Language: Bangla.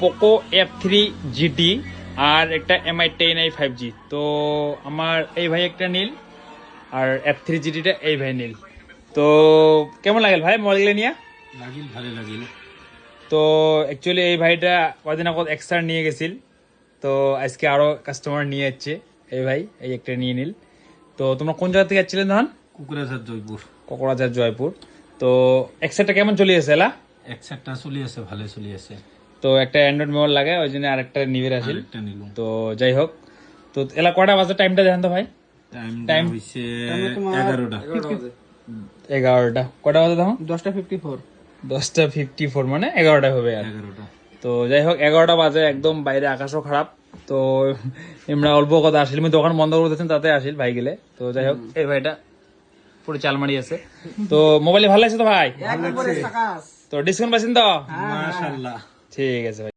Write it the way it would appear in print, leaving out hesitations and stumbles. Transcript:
পোকো F3 GT আর একটা MI 10i 5G। তো আমার এই ভাই একটা নীল আর F3 GTটা এই ভাই নীল। তো কেমন লাগল ভাই মোবাইল নিয়ে? লাগিল, ভালো লাগিল। তো অ্যাকচুয়ালি এই ভাইটা কদিন আগত এক্সট্রা নিয়ে গেছিল, তো আজকে আরো কাস্টমার নিয়ে যাচ্ছে। এই ভাই এই একটা নিয়ে নিল। তো তোমরা কোন জায়গা থেকে যাচ্ছিলেন তখন? কুকুরাঝার জয়পুর। কোকরাঝার জয়পুর। তো এক্সট্রাটা কেমন চলে গেছে এলা? একসাথটা চলি আছে, ভালো চলি আছে। তো একটা অ্যান্ড্রয়েড মোবাইল লাগে, ওই জন্য আরেকটা নিবে আসিল। একটা নিলাম। তো যাই হোক, তো এলা কটা বাজে টাইমটা দেখেন তো ভাই। টাইম হইছে 11টা। 11টা কটা বাজে তখন? 10:54। 10:54 মানে 11টা হবে আর। 11টা। তো যাই হোক 11টা বাজে, একদম বাইরে আকাশও খারাপ। তো আমরা অল্প কথা আসিল, আমি দোকান বন্ধ করে দিয়েছেন তাতে আসিল ভাই গেলে। তো যাই হোক এই ভাইটা পুরো চালমারি আছে। তো মোবাইলে ভালো আছে তো ভাই? একবারে সাকাস। তো ডিসকাউন্ট পাচ্ছেন তো? মাশাআল্লাহ। ঠিক আছে ভাই।